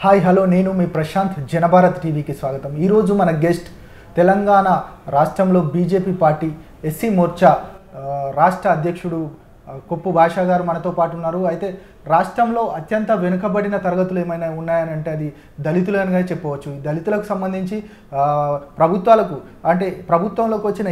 Hi hello నేను మీ ప్రశాంత్ జనభారత్ టీవీకి స్వాగతం। ఈరోజు మన గెస్ట్ తెలంగాణ రాష్ట్రంలో బీజేపీ పార్టీ ఎస్సీ మోర్చా రాష్ట్ర అధ్యక్షుడు కొప్పు భాషా గారు మనతో పాటు ఉన్నారు। అయితే రాష్ట్రంలో అత్యంత వెనుకబడిన తరగతులు ఏమైనా ఉన్నాయని అంటే అది దళితులనిగా చెప్పవచ్చు। ఈ దళితులకు సంబంధించి ప్రభుత్వాలకు అంటే ప్రభుత్వంలోకి వచ్చిన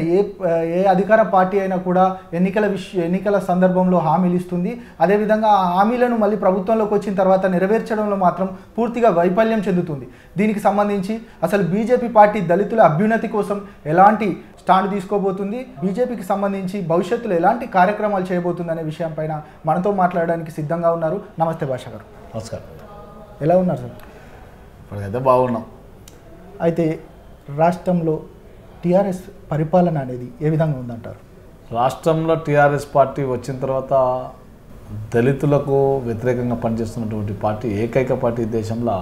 ఏ అధికార పార్టీ అయినా కూడా ఎన్నికల సందర్భంలో హామీలు ఇస్తుంది। అదేవిధంగా ఆ హామీలను మళ్ళీ ప్రభుత్వంలోకి వచ్చిన తర్వాత నెరవేర్చడంలో మాత్రం పూర్తిగా వైఫల్యం చెందుతుంది। దీనికి సంబంధించి అసలు బీజేపీ పార్టీ దళితుల అభ్యున్నతి కోసం ఎలాంటి స్టాండ్ తీసుకోబోతుంది, బీజేపీకి సంబంధించి భవిష్యత్తులో ఎలాంటి కార్యక్రమాలు చేయబోతుంది అనే విషయం పైన మనతో మాట్లాడడానికి సిద్ధంగా ఉన్నారు। నమస్తే భాషా గారు। నమస్కారం। ఎలా ఉన్నారు సార్? ఇప్పుడైతే బాగున్నాం। అయితే రాష్ట్రంలో టీఆర్ఎస్ పరిపాలన అనేది ఏ విధంగా ఉందంటారు? రాష్ట్రంలో టీఆర్ఎస్ పార్టీ వచ్చిన తర్వాత దళితులకు వ్యతిరేకంగా పనిచేస్తున్నటువంటి పార్టీ ఏకైక పార్టీ దేశంలో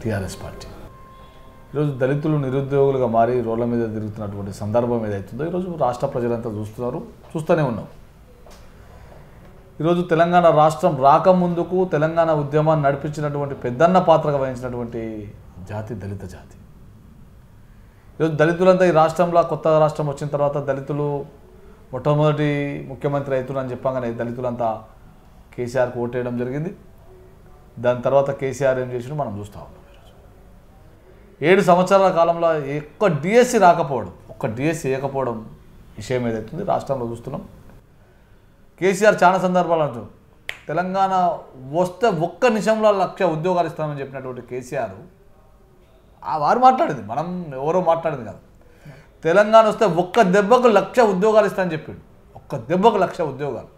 టీఆర్ఎస్ పార్టీ। ఈరోజు దళితులు నిరుద్యోగులుగా మారి రోడ్ల మీద తిరుగుతున్నటువంటి సందర్భం ఏదైతుందో ఈరోజు రాష్ట్ర ప్రజలంతా చూస్తూనే ఉన్నాం। ఈరోజు తెలంగాణ రాష్ట్రం రాకముందుకు తెలంగాణ ఉద్యమాన్ని నడిపించినటువంటి పెద్దన్న పాత్రగా వహించినటువంటి జాతి దళిత జాతి। ఈరోజు దళితులంతా ఈ రాష్ట్రంలో కొత్త రాష్ట్రం వచ్చిన తర్వాత దళితులు మొట్టమొదటి ముఖ్యమంత్రి అవుతున్నారని చెప్పగానే దళితులంతా కేసీఆర్కి ఓటేయడం జరిగింది। దాని తర్వాత కేసీఆర్ ఏం చేసినా మనం చూస్తూ ఉన్నాం। 7 సంవత్సరాల కాలంలో ఒక్క డిఎస్సి రాకపోవడం, ఒక్క డిఎస్సి వేయకపోవడం విషయం ఏదైతుంది రాష్ట్రంలో చూస్తున్నాం। కేసీఆర్ చాలా సందర్భాలు అంటారు తెలంగాణ వస్తే ఒక్క నిమిషంలో 1,00,000 ఉద్యోగాలు ఇస్తామని చెప్పినటువంటి కేసీఆర్ వారు మాట్లాడింది, మనం ఎవరో మాట్లాడింది కాదు। తెలంగాణ వస్తే ఒక్క దెబ్బకు 1,00,000 ఉద్యోగాలు ఇస్తామని చెప్పిండు, ఒక్క దెబ్బకు 1,00,000 ఉద్యోగాలు।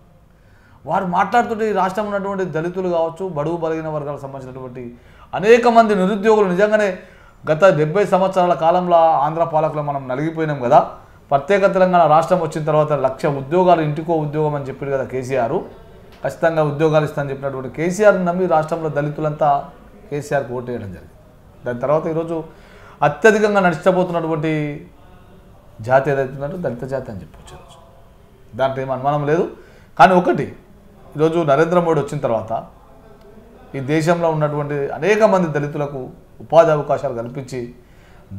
వారు మాట్లాడుతుంటే ఈ రాష్ట్రంలో ఉన్నటువంటి దళితులు కావచ్చు, బడుగు బలిగిన వర్గాలకు సంబంధించినటువంటి అనేక మంది నిరుద్యోగులు నిజంగానే గత 70 సంవత్సరాల కాలంలో ఆంధ్ర పాలకులు మనం నలిగిపోయినాం కదా। ప్రత్యేక తెలంగాణ రాష్ట్రం వచ్చిన తర్వాత 1,00,000 ఉద్యోగాలు, ఇంటికో ఉద్యోగం అని చెప్పాడు కదా కేసీఆర్। ఖచ్చితంగా ఉద్యోగాలు ఇస్తానని చెప్పినటువంటి కేసీఆర్ని నమ్మి రాష్ట్రంలో దళితులంతా కేసీఆర్కి ఓటు వేయడం జరిగింది। దాని తర్వాత ఈరోజు అత్యధికంగా నష్టపోతున్నటువంటి జాతి ఏదైతుందంటే దళిత జాతి అని చెప్పవచ్చు। దాంట్లో ఏం అనుమానం లేదు। కానీ ఒకటి, ఈరోజు నరేంద్ర మోడీ వచ్చిన తర్వాత ఈ దేశంలో ఉన్నటువంటి అనేక మంది దళితులకు ఉపాధి అవకాశాలు కల్పించి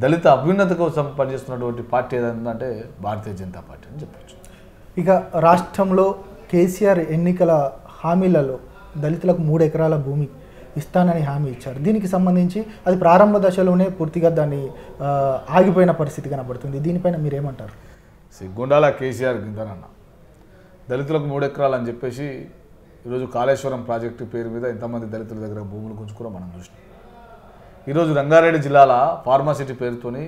దళిత అభ్యున్నతి కోసం పనిచేస్తున్నటువంటి పార్టీ ఏదంటే భారతీయ జనతా పార్టీ అని చెప్పచ్చు। ఇక రాష్ట్రంలో కేసీఆర్ ఎన్నికల హామీలలో దళితులకు 3 ఎకరాల భూమి ఇస్తానని హామీ ఇచ్చారు। దీనికి సంబంధించి అది ప్రారంభ దశలోనే పూర్తిగా దాన్ని ఆగిపోయిన పరిస్థితి కనబడుతుంది। దీనిపైన మీరేమంటారు? సిగ్గుండాల కేసీఆర్ గిందనన్న దళితులకు 3 ఎకరాలు అని చెప్పేసి ఈరోజు కాళేశ్వరం ప్రాజెక్టు పేరు మీద ఎంతమంది దళితుల దగ్గర భూములు గుంజుకున్నా మనం చూసినాం। ఈరోజు రంగారెడ్డి జిల్లాల ఫార్మాసిటీ పేరుతోని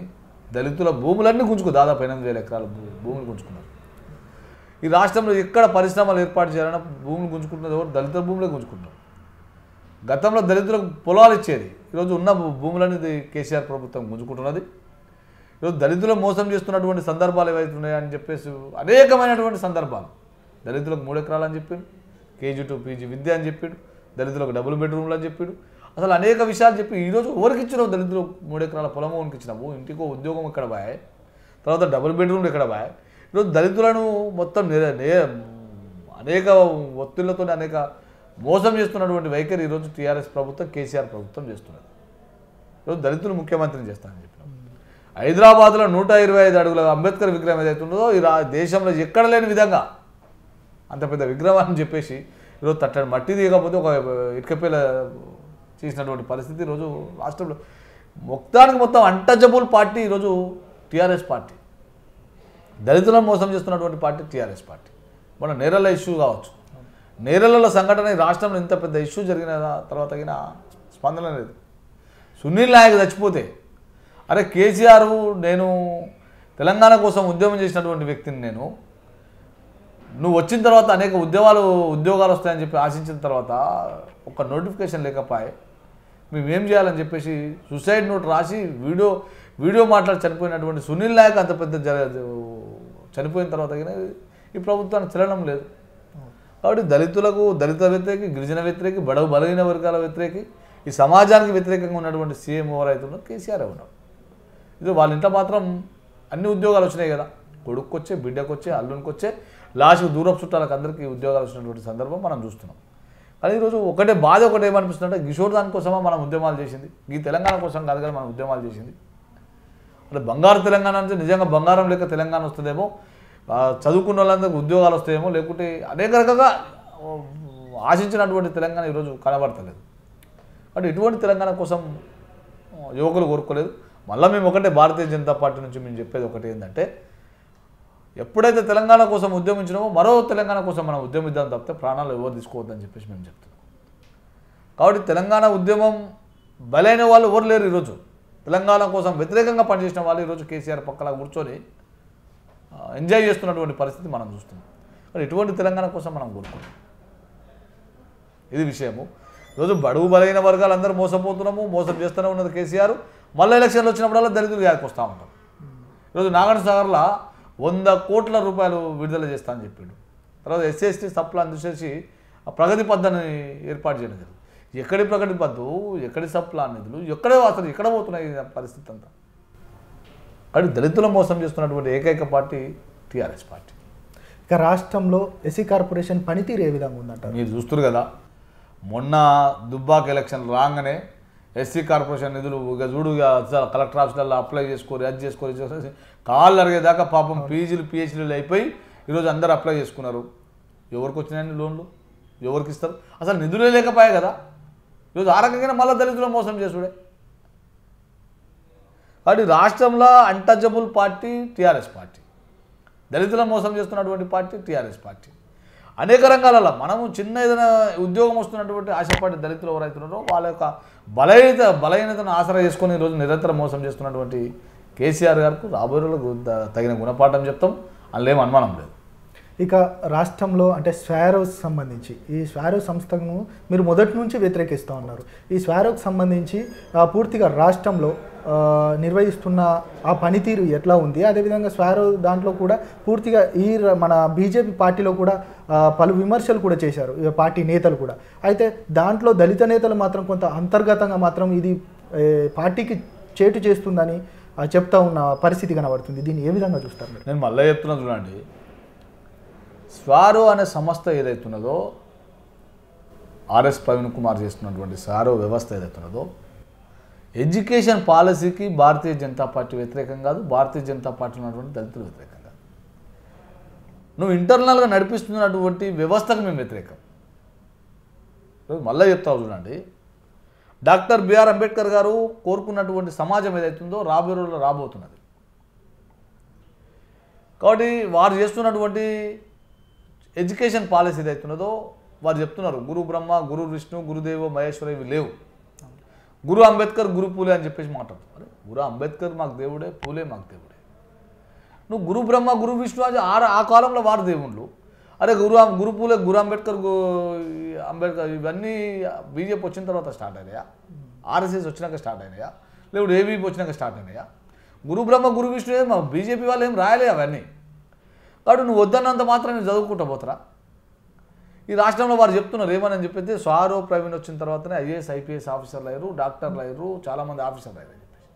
దళితుల భూములన్నీ దాదాపు 8,000 ఎకరాల భూములు గుంజుకున్నారు। ఈ రాష్ట్రంలో ఎక్కడ పరిశ్రమలు ఏర్పాటు చేయాలన్నా భూములు గుంజుకుంటున్నది ఎవరు? దళితుల భూములే గుంజుకుంటున్నారు। గతంలో దళితులకు పొలాలు ఇచ్చేది, ఈరోజు ఉన్న భూములనేది కేసీఆర్ ప్రభుత్వం గుంజుకుంటున్నది। ఈరోజు దళితులు మోసం చేస్తున్నటువంటి సందర్భాలు ఏవైతున్నాయని చెప్పేసి అనేకమైనటువంటి సందర్భాలు, దళితులకు 3 ఎకరాలు అని చెప్పాడు, కేజీ టు పీజీ విద్య అని చెప్పాడు, దళితులకు డబుల్ బెడ్రూమ్లు అని చెప్పాడు, అసలు అనేక విషయాలు చెప్పి ఈరోజు ఎవరికి ఇచ్చినావు? దళితులు 3 ఎకరాల పొలం ఓనికి ఇచ్చినావు, ఇంటికో ఉద్యోగం ఎక్కడ బాయ్, తర్వాత డబుల్ బెడ్రూమ్లు ఎక్కడ బాయ్? ఈరోజు దళితులను మొత్తం అనేక ఒత్తిళ్లతో అనేక మోసం చేస్తున్నటువంటి వైఖరి ఈరోజు టీఆర్ఎస్ ప్రభుత్వం, కేసీఆర్ ప్రభుత్వం చేస్తున్నది। ఈరోజు దళితులు ముఖ్యమంత్రిని చేస్తానని చెప్పినాం। హైదరాబాద్లో 125 అడుగుల అంబేద్కర్ విగ్రహం ఏదైతుందో ఈ దేశంలో ఎక్కడ లేని విధంగా అంత పెద్ద విగ్రహం అని చెప్పేసి ఈరోజు తట్టడి మట్టి దిగకపోతే ఒక ఇటుకపేల చేసినటువంటి పరిస్థితి ఈరోజు రాష్ట్రంలో మొత్తం అన్టచబుల్ పార్టీ ఈరోజు టీఆర్ఎస్ పార్టీ, దళితులను మోసం చేస్తున్నటువంటి పార్టీ టీఆర్ఎస్ పార్టీ। మన నేరల ఇష్యూ కావచ్చు, నేరలలో సంఘటన ఈ రాష్ట్రంలో ఇంత పెద్ద ఇష్యూ జరిగిన తర్వాత స్పందన లేదు। సునీల్ నాయక్ చచ్చిపోతే అరే కేసీఆర్ నేను తెలంగాణ కోసం ఉద్యమం చేసినటువంటి వ్యక్తిని, నువ్వు వచ్చిన తర్వాత అనేక ఉద్యోగాలు వస్తాయని చెప్పి ఆశించిన తర్వాత ఒక నోటిఫికేషన్ లేకపోయి మేమేం చేయాలని చెప్పేసి సూసైడ్ నోట్ రాసి వీడియో మాట్లాడి చనిపోయినటువంటి సునీల్ నాయక్ అంత పెద్ద చనిపోయిన తర్వాత ఈ ప్రభుత్వానికి చలనం లేదు। కాబట్టి దళిత వ్యతిరేకి, గిరిజన వ్యతిరేకి, బడవు బలహీన వర్గాల వ్యతిరేకి, ఈ సమాజానికి వ్యతిరేకంగా ఉన్నటువంటి సీఎం ఎవరైతున్నారో కేసీఆర్ ఉన్నాడు। ఇది వాళ్ళ ఇంట్లో మాత్రం అన్ని ఉద్యోగాలు వచ్చినాయి కదా, కొడుక్కొచ్చే, బిడ్డకొచ్చే, అల్లునికొచ్చే, లాస్ట్కి దూరపు చుట్టాలకు అందరికీ ఉద్యోగాలు వచ్చినటువంటి సందర్భం మనం చూస్తున్నాం। కానీ ఈరోజు ఒకటే బాధ ఒకటే ఏమనిపిస్తుందంటే కిషోర్ దాని కోసమా మనం ఉద్యమాలు చేసింది, ఈ తెలంగాణ కోసం కాదు కానీ మనం ఉద్యమాలు చేసింది. అంటే బంగారు తెలంగాణ అంటే నిజంగా బంగారం లేక తెలంగాణ వస్తుందేమో, చదువుకున్న వాళ్ళందరికీ ఉద్యోగాలు వస్తాయేమో, లేకుంటే అనేక రకంగా ఆశించినటువంటి తెలంగాణ ఈరోజు కనబడతలేదు. అంటే ఇటువంటి తెలంగాణ కోసం యువకులు కోరుకోలేదు. మళ్ళీ మేము ఒకటే భారతీయ జనతా పార్టీ నుంచి మేము చెప్పేది ఒకటి ఏంటంటే, ఎప్పుడైతే తెలంగాణ కోసం ఉద్యమించినామో మరో తెలంగాణ కోసం మనం ఉద్యమిద్దాం తప్పితే ప్రాణాలు ఎవరు తీసుకోవద్దని చెప్పేసి మేము చెప్తున్నాం. కాబట్టి తెలంగాణ ఉద్యమం బలైన వాళ్ళు ఎవరు లేరు. ఈరోజు తెలంగాణ కోసం వ్యతిరేకంగా పనిచేసిన వాళ్ళు ఈరోజు కేసీఆర్ పక్కన కూర్చొని ఎంజాయ్ చేస్తున్నటువంటి పరిస్థితి మనం చూస్తున్నాం. కానీ ఇటువంటి తెలంగాణ కోసం మనం కోరుకుంటాం. ఇది విషయము. ఈరోజు బడుగు బలైన వర్గాలు అందరూ మోసపోతున్నాము, మోసం చేస్తూనే ఉన్నది కేసీఆర్. మళ్ళీ ఎలక్షన్లు వచ్చినప్పుడల్లా దళితులు యాదకి వస్తూ ఉంటాం. ఈరోజు నాగార్జున సాగర్లో 100 కోట్ల రూపాయలు విడుదల చేస్తా అని చెప్పిండు. తర్వాత ఎస్సీ సప్లాన్ చూసేసి ప్రగతి పద్ధతిని ఏర్పాటు చేయడం జరిగింది. ఎక్కడి ప్రగతి పద్దు, ఎక్కడి సప్లాన్ నిధులు, అసలు ఎక్కడ పోతున్నాయి పరిస్థితి అంతా. కానీ దళితుల మోసం చేస్తున్నటువంటి ఏకైక పార్టీ టీఆర్ఎస్ పార్టీ. ఇక రాష్ట్రంలో ఎస్సీ కార్పొరేషన్ పనితీరు ఏ విధంగా ఉందంటారు? మీరు చూస్తారు కదా, మొన్న దుబ్బాక ఎలక్షన్ రాగానే ఎస్సీ కార్పొరేషన్ నిధులు ఇక చూడు కలెక్టర్ ఆఫీసులలో అప్లై చేసుకోరు, అది చేసుకోరు, కాళ్ళు అరిగేదాకా పాపం పీజీలు పిహెచ్డీలు అయిపోయి ఈరోజు అందరూ అప్లై చేసుకున్నారు. ఎవరికి వచ్చినాయని లోన్లు ఎవరికి ఇస్తారు? అసలు నిధులే లేకపోయాయి కదా. ఈరోజు ఆ రకంగా మళ్ళీ దళితుల మోసం చేసుడే. కాబట్టి రాష్ట్రంలో అన్టచబుల్ పార్టీ టీఆర్ఎస్ పార్టీ, దళితుల మోసం చేస్తున్నటువంటి పార్టీ టీఆర్ఎస్ పార్టీ. అనేక రంగాలలో మనము చిన్న ఏదైనా ఉద్యోగం వస్తున్నటువంటి ఆశపడి దళితులు ఎవరైతున్నారో వాళ్ళ యొక్క బలహీనతను ఆసరా చేసుకొని ఈరోజు నిరంతరం మోసం చేస్తున్నటువంటి కేసీఆర్ గారికి రాబోయే రోజులకు తగిన గుణపాఠం చెప్తాం, అందులో ఏం అనుమానం లేదు. ఇక రాష్ట్రంలో అంటే స్వారోకి సంబంధించి ఈ స్వారో సంస్థను మీరు మొదటి నుంచి వ్యతిరేకిస్తూ ఉన్నారు. ఈ స్వారోకి సంబంధించి పూర్తిగా రాష్ట్రంలో నిర్వహిస్తున్న ఆ పనితీరు ఎట్లా ఉంది? అదేవిధంగా స్వారో దాంట్లో కూడా పూర్తిగా మన బీజేపీ పార్టీలో కూడా పలు విమర్శలు కూడా చేశారు పార్టీ నేతలు కూడా. అయితే దాంట్లో దళిత నేతలు మాత్రం కొంత అంతర్గతంగా మాత్రం ఇది పార్టీకి చేటు చేస్తుందని చెప్తా ఉన్న పరిస్థితి కనబడుతుంది. దీన్ని ఏ విధంగా చూస్తారు మీరు? నేను మళ్ళీ చెప్తున్నా చూడండి, స్వారో అనే సంస్థ ఏదైతున్నదో, ఆర్ఎస్ ప్రవీణ్ కుమార్ చేస్తున్నటువంటి స్వారో వ్యవస్థ ఏదైతున్నదో, ఎడ్యుకేషన్ పాలసీకి భారతీయ జనతా పార్టీ వ్యతిరేకం కాదు, భారతీయ జనతా పార్టీ ఉన్నటువంటి దళితులు వ్యతిరేకం కాదు. నువ్వు ఇంటర్నల్గా నడిపిస్తున్నటువంటి వ్యవస్థకు మేము వ్యతిరేకం. మళ్ళీ చెప్తావు చూడండి, డాక్టర్ బిఆర్ అంబేద్కర్ గారు కోరుకున్నటువంటి సమాజం ఏదైతుందో రాబోయే రోజుల్లో రాబోతున్నది. కాబట్టి వారు చేస్తున్నటువంటి ఎడ్యుకేషన్ పాలసీ ఏదైతున్నదో వారు చెప్తున్నారు, గురు బ్రహ్మ, గురు విష్ణు, గురుదేవో మహేశ్వర ఇవి లేవు. గురు అంబేద్కర్, గురు పూలే అని చెప్పేసి మాట్లాడుతున్నారు. గురు అంబేద్కర్ మాకు దేవుడే, పూలే మాకు దేవుడే. నువ్వు గురు బ్రహ్మ, గురు విష్ణు అది ఆ కాలంలో వారు దేవుళ్ళు. అరే గురు పూలే, గురు అంబేద్కర్ ఇవన్నీ బీజేపీ వచ్చిన తర్వాత స్టార్ట్ అయినాయా? ఆర్ఎస్ఎస్ వచ్చినాక స్టార్ట్ అయినాయా? లేకపోతే ఏబీపీ వచ్చినాక స్టార్ట్ అయినాయా? గురు బ్రహ్మ, గురు విష్ణు మా బీజేపీ వాళ్ళు ఏం రాయలే అవన్నీ. కాబట్టి నువ్వు వద్దన్నంత మాత్రం నేను చదువుకుంటా పోతారా? ఈ రాష్ట్రంలో వారు చెప్తున్నారు ఏమని చెప్పేసి, స్వారో ప్రవీణ్ వచ్చిన తర్వాతనే ఐఏఎస్ ఐపీఎస్ ఆఫీసర్లు అయ్యారు, డాక్టర్లు అయ్యారు, చాలామంది ఆఫీసర్లు అయ్యారు అని చెప్పేసి.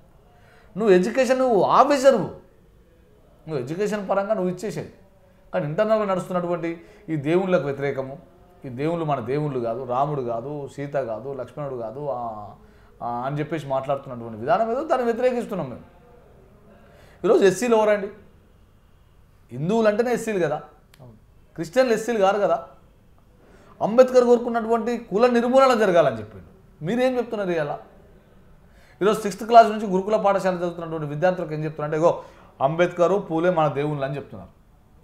నువ్వు ఎడ్యుకేషన్, నువ్వు ఆఫీసరు, నువ్వు ఎడ్యుకేషన్ పరంగా నువ్వు ఇచ్చేసేది. కానీ ఇంటర్నల్గా నడుస్తున్నటువంటి ఈ దేవుళ్ళకు వ్యతిరేకము, ఈ దేవుళ్ళు మన దేవుళ్ళు కాదు, రాముడు కాదు, సీత కాదు, లక్ష్మణుడు కాదు అని చెప్పేసి మాట్లాడుతున్నటువంటి విధానం ఏదో దాన్ని వ్యతిరేకిస్తున్నాం మేము. ఈరోజు ఎస్సీలు ఎవరండి? హిందువులు అంటేనే ఎస్సీలు కదా, క్రిస్టియన్లు ఎస్సీలు కాదు కదా. అంబేద్కర్ కోరుకున్నటువంటి కుల నిర్మూలన జరగాలని చెప్పిండు. మీరేం చెప్తున్నారు ఇలా? ఈరోజు 6th క్లాస్ నుంచి గురుకుల పాఠశాల చదువుతున్నటువంటి విద్యార్థులకు ఏం చెప్తున్నారు అంటే, ఇగో అంబేద్కరు, పూలే మన దేవుళ్ళు అని చెప్తున్నారు.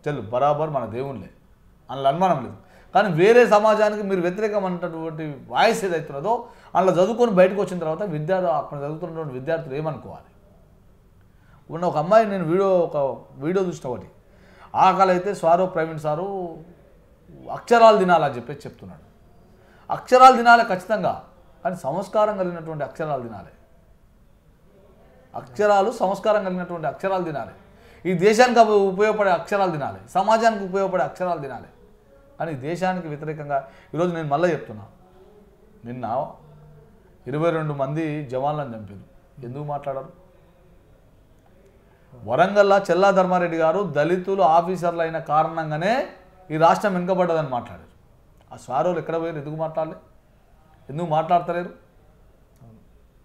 చెల్లు బరాబర్ మన దేవుళ్ళే, అందులో అనుమానం లేదు. కానీ వేరే సమాజానికి మీరు వ్యతిరేకం అన్నటువంటి వాయిస్ ఏదైతున్నదో అందులో చదువుకొని బయటకు వచ్చిన తర్వాత అక్కడ చదువుతున్నటువంటి విద్యార్థులు ఏమనుకోవాలి? ఉన్న ఒక అమ్మాయి నేను వీడియో చూసిన ఒకటి, ఆకలైతే స్వారో ప్రవీణ్ సారు అక్షరాలు తినాలని చెప్పేసి చెప్తున్నాడు. అక్షరాలు తినాలి ఖచ్చితంగా, కానీ సంస్కారం కలిగినటువంటి అక్షరాలు తినాలి. అక్షరాలు సంస్కారం కలిగినటువంటి అక్షరాలు తినాలి. ఈ దేశానికి ఉపయోగపడే అక్షరాలు తినాలి, సమాజానికి ఉపయోగపడే అక్షరాలు తినాలి. కానీ దేశానికి వ్యతిరేకంగా ఈరోజు నేను మళ్ళీ చెప్తున్నా, నిన్న 22 మంది జవాన్లను చంపారు. ఎందుకు మాట్లాడారు? వరంగల్లో చెల్లా ధర్మారెడ్డి గారు దళితులు ఆఫీసర్లు అయిన కారణంగానే ఈ రాష్ట్రం వెనుకబడ్డదని మాట్లాడారు. ఆ స్వారోలు ఎక్కడ పోయారు? ఎందుకు మాట్లాడలే? ఎందుకు మాట్లాడతలేరు?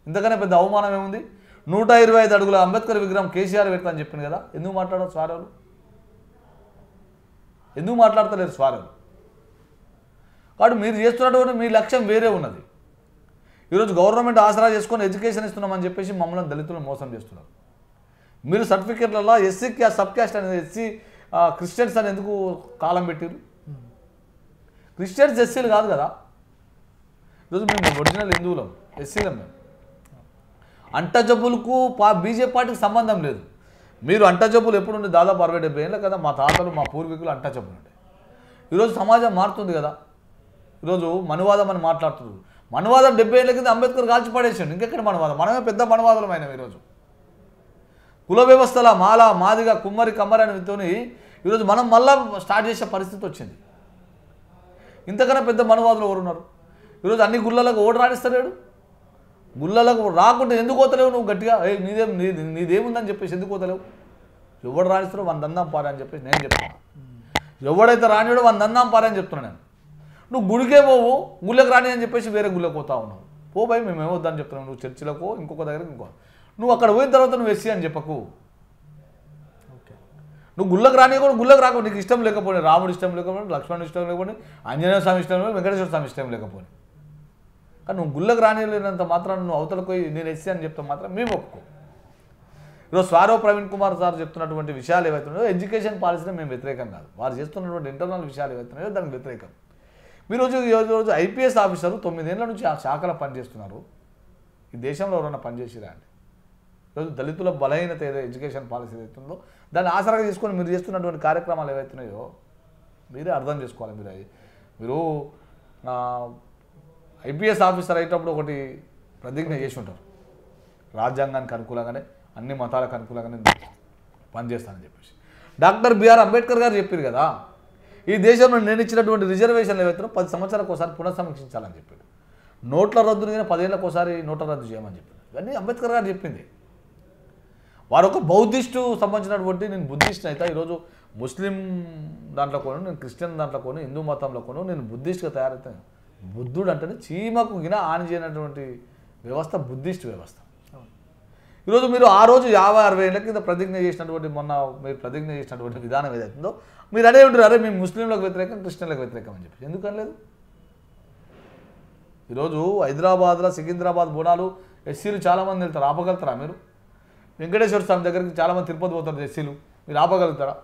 ఇంతకన్నా పెద్ద అవమానం ఏముంది? 125 అడుగుల అంబేద్కర్ విగ్రహం కేసీఆర్ పెడతా అని చెప్పింది కదా, ఎందుకు మాట్లాడరు స్వారోలు? ఎందుకు మాట్లాడతలేరు స్వారోలు? కాబట్టి మీరు చేస్తున్నటువంటి మీ లక్ష్యం వేరే ఉన్నది. ఈరోజు గవర్నమెంట్ ఆసరా చేసుకొని ఎడ్యుకేషన్ ఇస్తున్నామని చెప్పేసి మమ్మల్ని దళితులను మోసం చేస్తున్నారు. మీరు సర్టిఫికేట్లలో ఎస్సీ క్యాస్ట్, సబ్ క్యాస్ట్ అనేది ఎస్సీ క్రిస్టియన్స్ అని ఎందుకు కాలం పెట్టారు? క్రిస్టియన్స్ ఎస్సీలు కాదు కదా. ఈరోజు మేము ఒరిజినల్ హిందువులం, ఎస్సీలం. మేము అంటజబ్బులకు బీజేపీ పార్టీకి సంబంధం లేదు. మీరు అంటజబ్బులు ఎప్పుడు ఉండే దాదాపు 60-70 ఏళ్ళ కదా మా తాతలు మా పూర్వీకులు అంటజబ్బులు ఉంటాయి. ఈరోజు సమాజం మారుతుంది కదా. ఈరోజు మనువాదం అని మాట్లాడుతున్నారు. మనువాదం 70 ఏళ్ళ కింద అంబేద్కర్ కాల్చి పడేసాడు. ఇంకెక్కడ మనువాదం? మనమే పెద్ద మనువాదమైనాం. ఈరోజు కుల వ్యవస్థల మాల మాదిగా కుమ్మరి కమ్మరి అనితోని ఈరోజు మనం మళ్ళా స్టార్ట్ చేసే పరిస్థితి వచ్చింది. ఇంతకన్నా పెద్ద మనువాదులు ఎవరున్నారు? ఈరోజు అన్ని గుళ్ళలకు ఓటు రాణిస్తలేడు. గుళ్ళలకు రాకుంటే ఎందుకు పోతలేవు నువ్వు? గట్టిగా నీదేముందని చెప్పేసి ఎందుకు పోతలేవు? ఎవడు రాణిస్తారో వాని దందాం పారే అని చెప్పేసి నేను చెప్తాను. ఎవడైతే రానివాడో వాని దందాం పారే అని చెప్తున్నాను నేను. నువ్వు గుడికే పోవు, గుళ్ళకి రాని అని చెప్పేసి వేరే గుళ్ళకి పోతా ఉన్నావు. పో భయ్, మేము ఏమొద్దని చెప్తున్నావు. నువ్వు చర్చిలకో ఇంకొక దగ్గర నువ్వు అక్కడ పోయిన తర్వాత నువ్వు ఎస్సీ అని చెప్పకు. నువ్వు గుళ్ళకి రాని కూడా గుళ్ళకి రాకుండా నీకు ఇష్టం లేకపోయి, రాముడు ఇష్టం లేకపోయి, లక్ష్మణుడు ఇష్టం లేకపోయి, ఆంజనేయ స్వామి ఇష్టం లేకపోయి, వెంకటేశ్వర స్వామి ఇష్టం లేకపోయి, కానీ నువ్వు గుళ్ళకి రానిలేనంత మాత్రం నువ్వు అవతలకు పోయి నేను ఎస్సీ అని చెప్తే మాత్రం మేము ఒప్పుకో. ఈరోజు స్వారో ప్రవీణ్ కుమార్ సార్ చెప్తున్నటువంటి విషయాలు ఏవైతున్నాయో ఎడ్యుకేషన్ పాలసీని మేము వ్యతిరేకం కాదు. వారు చేస్తున్నటువంటి ఇంటర్నల్ విషయాలు ఏవైతున్నాయో దానికి వ్యతిరేకం. మీరు రోజు ఐపీఎస్ ఆఫీసరు 9 ఏళ్ల నుంచి ఆ శాఖలో పనిచేస్తున్నారు. ఈ దేశంలో ఎవరైనా పనిచేసిరా అండి? ఈరోజు దళితుల బలహీనత ఏదో ఎడ్యుకేషన్ పాలసీ ఏదైతుందో దాన్ని ఆసరాగా తీసుకొని మీరు చేస్తున్నటువంటి కార్యక్రమాలు ఏవైతున్నాయో మీరే అర్థం చేసుకోవాలి. మీరు ఐపీఎస్ ఆఫీసర్ అయ్యేటప్పుడు ఒకటి ప్రతిజ్ఞ చేసి ఉంటారు, రాజ్యాంగానికి అనుకూలంగానే అన్ని మతాలకు అనుకూలంగానే పనిచేస్తానని చెప్పేసి. డాక్టర్ బిఆర్ అంబేద్కర్ గారు చెప్పారు కదా, ఈ దేశంలో నేను ఇచ్చినటువంటి రిజర్వేషన్లు ఏవైతే 10 సంవత్సరాలకు ఒకసారి పునఃసమీక్షించాలని చెప్పాడు. నోట్ల రద్దుని 10 ఏళ్ళకు ఒకసారి నోట్ల రద్దు చేయమని చెప్పాడు. ఇవన్నీ అంబేద్కర్ గారు చెప్పింది. వారు ఒక బౌద్ధిస్టు సంబంధించినటువంటి, నేను బుద్ధిస్ట్ అయితే ఈరోజు ముస్లిం దాంట్లో కొను, నేను క్రిస్టియన్ దాంట్లో కొను, హిందూ మతంలో కొను, నేను బుద్ధిస్ట్గా తయారవుతాను. బుద్ధుడు అంటే చీమకు గిన ఆని చేయనటువంటి వ్యవస్థ బుద్ధిస్ట్ వ్యవస్థ. ఈరోజు మీరు ఆ రోజు 50-60 ఏళ్ళ కింద ప్రతిజ్ఞ చేసినటువంటి, మొన్న మీరు ప్రతిజ్ఞ చేసినటువంటి విధానం ఏదైతుందో మీరు అదే ఉంటారు, అరే మేము ముస్లింలకు వ్యతిరేకం, క్రిస్టియన్లకు వ్యతిరేకం అని చెప్పి. ఎందుకు అనలేదు? ఈరోజు హైదరాబాద్లో సికింద్రాబాద్ బోనాలు ఎస్సీలు చాలామంది వెళ్తారు, ఆపగలుగుతారా మీరు? వెంకటేశ్వర స్వామి దగ్గరికి చాలామంది తిరుపతి పోతారు ఎస్సీలు, మీరు ఆపగలుగుతారా?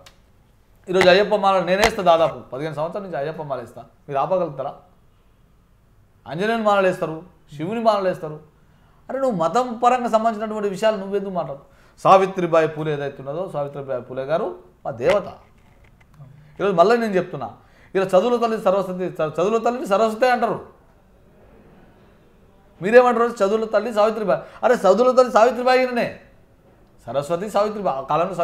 ఈరోజు అయ్యప్ప మాల నేనేస్తా, దాదాపు 15 సంవత్సరాల నుంచి అయ్యప్ప మాల వేస్తా, మీరు ఆపగలుగుతారా? ఆంజనేయుని మాలలు వేస్తారు, శివుని మాలలు వేస్తారు. అరే నువ్వు మతం పరంగా సంబంధించినటువంటి విషయాలు నువ్వెందుకు మాట్లాడు? సావిత్రిబాయి పూలే ఏదైతున్నదో, సావిత్రిబాయి పూలే గారు మా దేవత. ఈరోజు మళ్ళీ నేను చెప్తున్నా, ఇలా చదువుల తల్లి సరస్వతి, చదువుల తల్లిని సరస్వతి అంటారు. మీరేమంటారు? చదువుల తల్లి సావిత్రిబాయి. అరే చదువుల తల్లి సావిత్రిబాయినే, సరస్వతి సావిత్రిబాయి. ఆ కాలంలో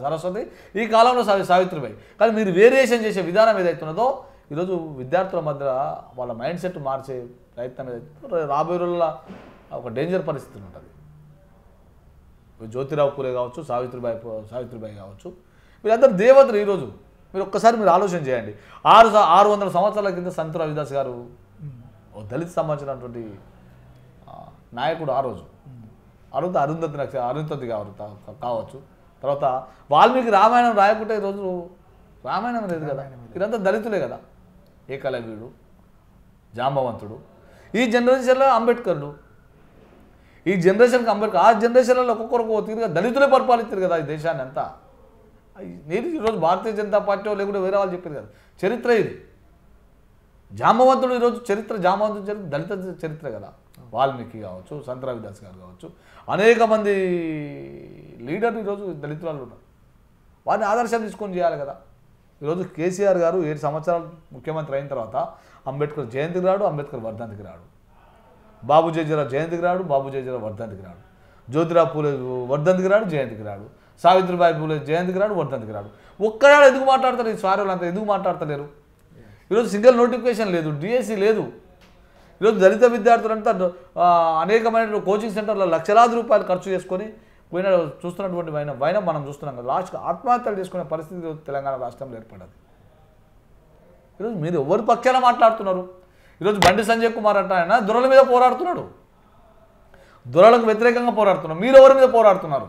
సరస్వతి, ఈ కాలంలో సావిత్రిబాయి. కానీ మీరు వేరియేషన్ చేసే విధానం ఏదైతున్నదో ఈరోజు విద్యార్థుల మధ్య వాళ్ళ మైండ్ సెట్ మార్చే ప్రయత్నం ఏదైతే రాబోయే రోజుల్లో ఒక డేంజర్ పరిస్థితి ఉంటుంది. జ్యోతిరావు పూలే కావచ్చు, సావిత్రిబాయి కావచ్చు, వీళ్ళందరూ దేవతలు. ఈరోజు మీరు ఒక్కసారి మీరు ఆలోచన చేయండి. 600 సంవత్సరాల కింద సంత్ రవిదాస్ గారు దళిత సంబంధించినటువంటి నాయకుడు. ఆ రోజు అరుంధతి కావచ్చు. తర్వాత వాల్మీకి రామాయణం రాయకుంటే ఈరోజు రామాయణం లేదు కదా. వీరంతా దళితులే కదా. ఏకలవ్యుడు, జాంబవంతుడు, ఈ జనరేషన్లో అంబేద్కర్లు, ఈ జనరేషన్కి అంబేద్కర్. ఆ జనరేషన్లో ఒక్కొక్కరు తీరుగా దళితులే పరిపాలించారు కదా ఈ దేశాన్ని అంతా. నేను ఈరోజు భారతీయ జనతా పార్టీ లేకుండా వేరే వాళ్ళు చెప్పారు కదా, చరిత్ర ఇది. జాంబవంతుడు ఈరోజు చరిత్ర, జాంబవంతుడు చరిత్ర దళిత చరిత్ర కదా. వాల్మీకి కావచ్చు, సంత్ రవిదాస్ గారు కావచ్చు, అనేక మంది లీడర్లు ఈరోజు దళితులు ఉన్నారు. వారిని ఆదర్శాలు తీసుకొని చేయాలి కదా. ఈరోజు కేసీఆర్ గారు 7 సంవత్సరాలు ముఖ్యమంత్రి అయిన తర్వాత అంబేద్కర్ జయంతికి రాడు, అంబేద్కర్ వర్ధంతికి రాడు, బాబు జయజీరావు జయంతికి రాడు, బాబు జయజీరావు వర్ధంతికి రాడు, జ్యోతిరావు పూలే వర్ధంతికి రాడు, జయంతికి రాడు, సావిత్రిబాయి పూలే జయంతికి రాడు, వర్ధంతికి రాడు. ఒక్కడాడు ఎందుకు మాట్లాడతారు? ఈ స్వారులు అంతా ఎందుకు మాట్లాడతలేరు? ఈరోజు సింగిల్ నోటిఫికేషన్ లేదు, డిఎస్సి లేదు. ఈరోజు దళిత విద్యార్థులంతా అనేకమైన కోచింగ్ సెంటర్లో లక్షలాది రూపాయలు ఖర్చు చేసుకొని పోయిన చూస్తున్నటువంటి వైనం మనం చూస్తున్నాం కదా. లాస్ట్గా ఆత్మహత్యలు చేసుకునే పరిస్థితి తెలంగాణ రాష్ట్రంలో ఏర్పడ్డది. ఈరోజు మీరు ఎవరి పక్షాన మాట్లాడుతున్నారు? ఈరోజు బండి సంజయ్ కుమార్ అంటే ఆయన దొరల మీద పోరాడుతున్నాడు, దొరలకు వ్యతిరేకంగా పోరాడుతున్నారు. మీరు ఎవరి మీద పోరాడుతున్నారు?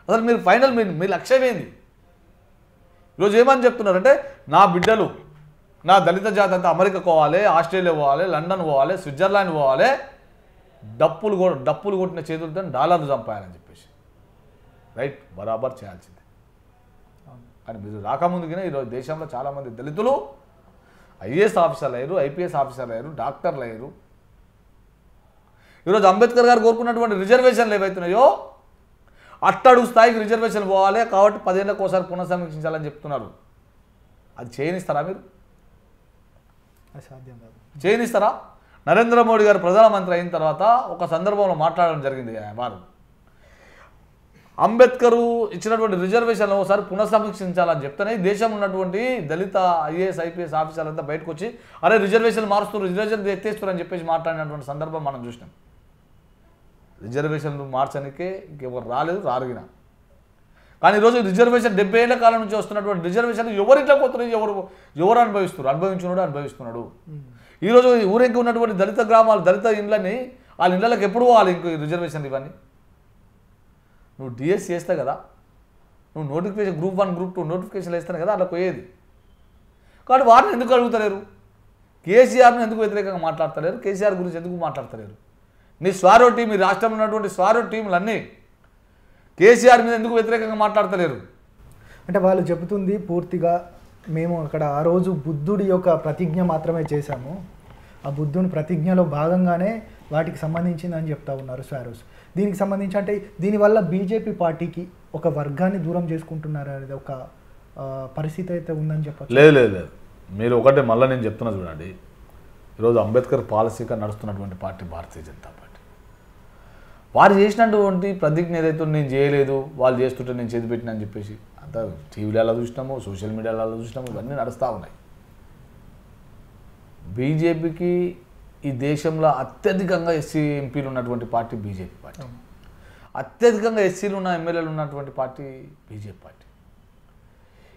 అసలు మీరు ఫైనల్ మీ లక్ష్యం ఏంది? ఈరోజు ఏమని చెప్తున్నారంటే నా బిడ్డలు, నా దళిత జాతి అంతా అమెరికా పోవాలి, ఆస్ట్రేలియా పోవాలి, లండన్ పోవాలి, స్విట్జర్లాండ్ పోవాలి, డప్పులు కొట్టిన చేతులతో డాలర్లు చంపాలని చెప్పేసి. రైట్, బరాబర్ చేయాల్సిందే. కానీ మీరు రాకముందుగానే ఈరోజు దేశంలో చాలామంది దళితులు ఐఏఎస్ ఆఫీసర్లు అయ్యారు, ఐపీఎస్ ఆఫీసర్లు అయ్యారు, డాక్టర్లు అయ్యారు. ఈరోజు అంబేద్కర్ గారు కోరుకున్నటువంటి రిజర్వేషన్లు ఏవైతున్నాయో అట్టడుగు స్థాయికి రిజర్వేషన్ పోవాలి కాబట్టి 10 ఏళ్ళకి ఒకసారి పునఃసమీక్షించాలని చెప్తున్నారు. అది చేయనిస్తారా మీరు? సాధ్యం కాదు. చేయనిస్తారా? నరేంద్ర మోడీ గారు ప్రధానమంత్రి అయిన తర్వాత ఒక సందర్భంలో మాట్లాడడం జరిగింది. వారు అంబేద్కర్ ఇచ్చినటువంటి రిజర్వేషన్లు ఒకసారి పునఃసమీక్షించాలని చెప్తేనే దేశంలో ఉన్నటువంటి దళిత ఐఏఎస్ ఐపీఎస్ ఆఫీసర్లంతా బయటకు వచ్చి అరే రిజర్వేషన్లు మారుస్తున్నారు, రిజర్వేషన్లు ఎత్తేస్తున్నారు అని చెప్పేసి మాట్లాడినటువంటి సందర్భం మనం చూసినాం. రిజర్వేషన్లు మార్చడానికే ఇంకెవరు రారుగిన. కానీ ఈరోజు రిజర్వేషన్ 70 ఏళ్ల కాలం నుంచి వస్తున్నటువంటి రిజర్వేషన్లు ఎవరిట్లా పోతున్నాయి, ఎవరు అనుభవిస్తున్నాడు. ఈరోజు ఊరికి ఉన్నటువంటి దళిత గ్రామాలు, దళిత ఇళ్ళని వాళ్ళ ఇళ్ళకి ఎప్పుడు పోవాలి ఇంకో రిజర్వేషన్లు ఇవన్నీ? నువ్వు డిఎస్ చేస్తే కదా, నువ్వు నోటిఫికేషన్ గ్రూప్ 1 గ్రూప్ 2 నోటిఫికేషన్లు వేస్తాను కదా అలా పోయేది. కాబట్టి వారిని ఎందుకు అడుగుతలేరు? కేసీఆర్ని ఎందుకు వ్యతిరేకంగా మాట్లాడతలేరు? కేసీఆర్ గురించి ఎందుకు మాట్లాడతలేరు? మీ స్వారో టీం, మీ రాష్ట్రంలో ఉన్నటువంటి స్వారో టీంలన్నీ కేసీఆర్ మీద ఎందుకు వ్యతిరేకంగా మాట్లాడతలేరు? అంటే వాళ్ళు చెబుతుంది పూర్తిగా మేము అక్కడ ఆ రోజు బుద్ధుడి యొక్క ప్రతిజ్ఞ మాత్రమే చేశాము, ఆ బుద్ధుని ప్రతిజ్ఞలో భాగంగానే వాటికి సంబంధించిందని చెప్తా ఉన్నారు స్వారోస్. దీనికి సంబంధించి అంటే దీనివల్ల బీజేపీ పార్టీకి ఒక వర్గాన్ని దూరం చేసుకుంటున్నారు అనేది ఒక పరిస్థితి అయితే ఉందని చెప్పచ్చు. లేదు, మీరు ఒకటే మళ్ళీ నేను చెప్తున్నా చూడండి. ఈరోజు అంబేద్కర్ పాలసీగా నడుస్తున్నటువంటి పార్టీ భారతీయ జనతా పార్టీ. వారు చేసినటువంటి ప్రతిజ్ఞ ఏదైతే నేను చేయలేదు, వాళ్ళు చేస్తుంటే నేను చేతి పెట్టినా అని చెప్పేసి అంతా టీవీలలో చూసినాము, సోషల్ మీడియాలలో చూసినాము, ఇవన్నీ నడుస్తూ ఉన్నాయి. బీజేపీకి ఈ దేశంలో అత్యధికంగా ఎస్సీ ఎంపీలు ఉన్నటువంటి పార్టీ బీజేపీ పార్టీ, అత్యధికంగా ఎస్సీలు ఉన్న ఎమ్మెల్యేలు ఉన్నటువంటి పార్టీ బీజేపీ పార్టీ.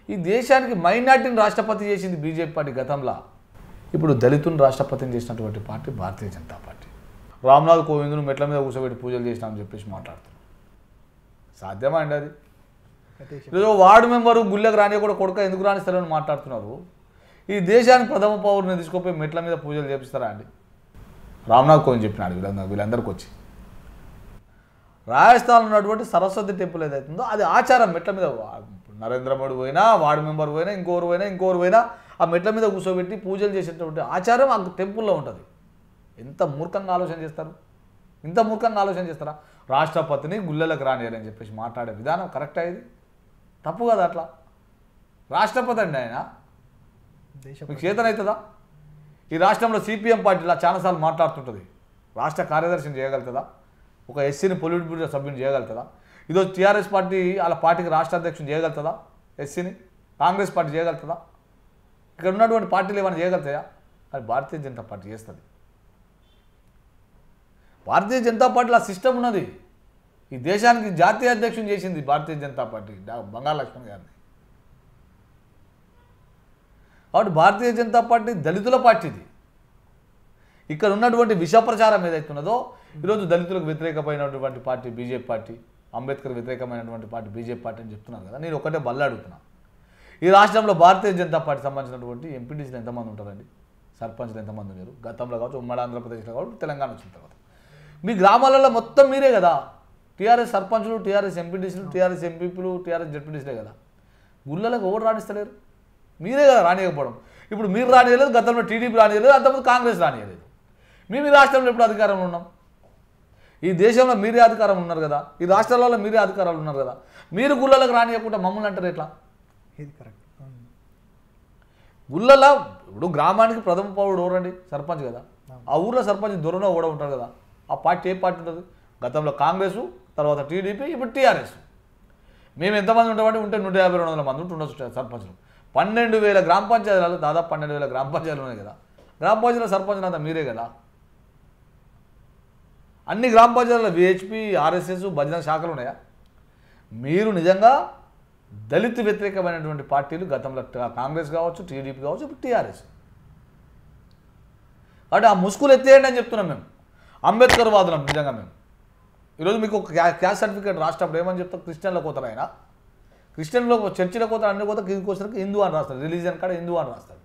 ఈ దేశానికి మైనార్టీని రాష్ట్రపతి చేసింది బీజేపీ పార్టీ గతంలో. ఇప్పుడు దళితుని రాష్ట్రపతిని చేసినటువంటి పార్టీ భారతీయ జనతా పార్టీ. రామ్నాథ్ కోవింద్ను మెట్ల మీద కూర్చోబెట్టి పూజలు చేసినామని చెప్పేసి మాట్లాడుతున్నాం. సాధ్యమా అండి అది? ఈరోజు వార్డు మెంబరు గుళ్ళకి రానియకుండా కొడుక ఎందుకు రానిస్తారని మాట్లాడుతున్నారు. ఈ దేశానికి ప్రథమ పౌరుని తీసుకుపోయి మెట్ల మీద పూజలు చేపిస్తారా అండి? రామ్నాథ్ కోవింద్ చెప్పినాడు వీళ్ళందరికీ వచ్చి. రాజస్థాన్లో ఉన్నటువంటి సరస్వతి టెంపుల్ ఏదైతుందో అది ఆచారం. మెట్ల మీద నరేంద్ర మోడీ పోయినా, వార్డు మెంబర్ పోయినా, ఇంకోరు పోయినా ఆ మెట్ల మీద కూర్చోబెట్టి పూజలు చేసేటువంటి ఆచారం ఆ టెంపుల్లో ఉంటుంది. ఎంత మూర్ఖంగా ఆలోచన చేస్తారు? ఇంత మూర్ఖంగా ఆలోచన చేస్తారా? రాష్ట్రపతిని గుళ్ళలకు రానియాలని చెప్పేసి మాట్లాడే విధానం కరెక్ట్ అయ్యేది? తప్పు కదా అట్లా. రాష్ట్రపతి అండి ఆయన, మీకు చేతనవుతుందా? ఈ రాష్ట్రంలో సిపిఎం పార్టీలా చాలాసార్లు మాట్లాడుతుంటుంది. రాష్ట్ర కార్యదర్శిని చేయగలుగుతుందా? ఒక ఎస్సీని పొలిట్ బ్యూరో సభ్యుని చేయగలుగుతుందా? ఈరోజు టీఆర్ఎస్ పార్టీ వాళ్ళ పార్టీకి రాష్ట్ర అధ్యక్షుని చేయగలుగుతుందా? ఎస్సీని కాంగ్రెస్ పార్టీ చేయగలుగుతుందా? ఇక్కడ ఉన్నటువంటి పార్టీలు ఏమైనా చేయగలుగుతాయా? అది భారతీయ జనతా పార్టీ చేస్తుంది. భారతీయ జనతా పార్టీలో ఆ సిస్టమ్ ఉన్నది. ఈ దేశానికి జాతీయ అధ్యక్షుని చేసింది భారతీయ జనతా పార్టీ బంగారు లక్ష్మణ్ గారిని. కాబట్టి భారతీయ జనతా పార్టీ దళితుల పార్టీది. ఇక్కడ ఉన్నటువంటి విష ప్రచారం ఏదైతున్నదో ఈరోజు దళితులకు వ్యతిరేకమైనటువంటి పార్టీ బీజేపీ పార్టీ, అంబేద్కర్ వ్యతిరేకమైనటువంటి పార్టీ బీజేపీ పార్టీ అని చెప్తున్నారు కదా. నేను ఒకటే బల్ల అడుగుతున్నా, ఈ రాష్ట్రంలో భారతీయ జనతా పార్టీ సంబంధించినటువంటి ఎంపీటీసీలు ఎంతమంది ఉంటారండి? సర్పంచ్లు ఎంతమంది ఉన్నారు? గతంలో కావచ్చు, ఉమ్మడి ఆంధ్రప్రదేశ్లో కావచ్చు, తెలంగాణ వచ్చిన తర్వాత మీ గ్రామాలలో మొత్తం మీరే కదా టీఆర్ఎస్ సర్పంచులు, టీఆర్ఎస్ ఎంపీటీసీలు, టీఆర్ఎస్ ఎంపీపీలు, టీఆర్ఎస్ జడ్పీటీసీలే కదా. గుళ్ళలకు ఎవరు రాణిస్తలేరు? మీరే కదా రానియకపోవడం. ఇప్పుడు మీరు రానియలేదు, గతంలో టీడీపీ రానియలేదు, అంతకుముందు కాంగ్రెస్ రానియలేదు. మేము ఈ రాష్ట్రంలో ఎప్పుడు అధికారంలో ఉన్నాం? ఈ దేశంలో మీరే అధికారం ఉన్నారు కదా, ఈ రాష్ట్రాలలో మీరే అధికారాలు ఉన్నారు కదా. మీరు గుళ్ళలకు రానియకుండా మమ్మల్ని అంటారు ఎట్లా? ఇది కరెక్ట్. గుళ్ళలో ఇప్పుడు గ్రామానికి ప్రథమ పౌరుడు ఎవరండి? సర్పంచ్ కదా. ఆ ఊర్లో సర్పంచ్ దొరనో కూడా ఉంటారు కదా. ఆ పార్టీ ఏ పార్టీ ఉంటుంది? గతంలో కాంగ్రెస్, తర్వాత టీడీపీ, ఇప్పుడు టీఆర్ఎస్. మేము ఎంతమంది ఉంటామంటే ఉంటే 150-200 మంది ఉండొచ్చు సర్పంచ్లు. 12,000 గ్రామ పంచాయతీలలో దాదాపు 12,000 గ్రామ పంచాయతీలు ఉన్నాయి కదా. గ్రామ పంచాయతీల సర్పంచ్లు అంతా మీరే కదా. అన్ని గ్రామ పంచాయతీలలో విహెచ్పి, ఆర్ఎస్ఎస్, భజన శాఖలు ఉన్నాయా? మీరు నిజంగా దళిత వ్యతిరేకమైనటువంటి పార్టీలు గతంలో కాంగ్రెస్ కావచ్చు, టీడీపీ కావచ్చు, ఇప్పుడు టీఆర్ఎస్. అంటే ఆ ముసుగులు ఎత్తేయండి అని చెప్తున్నాం మేము. అంబేద్కర్ వాదులం నిజంగా మేము. ఈరోజు మీకు ఒక క్యాస్ట్ సర్టిఫికేట్ రాసినప్పుడు ఏమని చెప్తాం? క్రిస్టియన్లో కోతారు ఆయన, క్రిస్టియన్లో చర్చిలో కోతారు, అన్ని కోత కిందికి వచ్చేసరికి హిందూ అని రాస్తాడు, రిలీజియన్ కాడ హిందూ అని రాస్తాడు.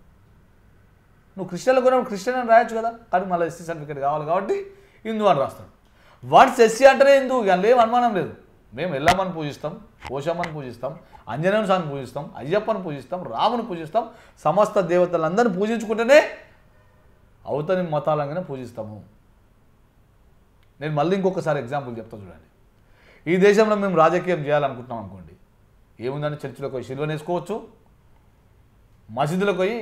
నువ్వు క్రిస్టియన్లో కొన్నప్పుడు క్రిస్టియన్ అని రాయొచ్చు కదా, కానీ మళ్ళీ ఎస్సీ సర్టిఫికేట్ కావాలి కాబట్టి హిందూ అని రాస్తాడు. వాట్స్ ఎస్సీ అంటేనే హిందూ, అందులో ఏం అనుమానం లేదు. మేము ఎల్లమ్మని పూజిస్తాం, పోషమ్మని పూజిస్తాం, ఆంజనేయుని స్వామిని పూజిస్తాం, అయ్యప్పని పూజిస్తాం, రాముని పూజిస్తాం, సమస్త దేవతలందరినీ పూజించుకుంటేనే అవతని మతాలంగానే పూజిస్తాము. నేను మళ్ళీ ఇంకొకసారి ఎగ్జాంపుల్ చెప్తా చూడండి. ఈ దేశంలో మేము రాజకీయం చేయాలనుకుంటున్నాం అనుకోండి, ఏముందని చర్చిలోకి పోయి సిల్వన్ వేసుకోవచ్చు, మసీదులకు పోయి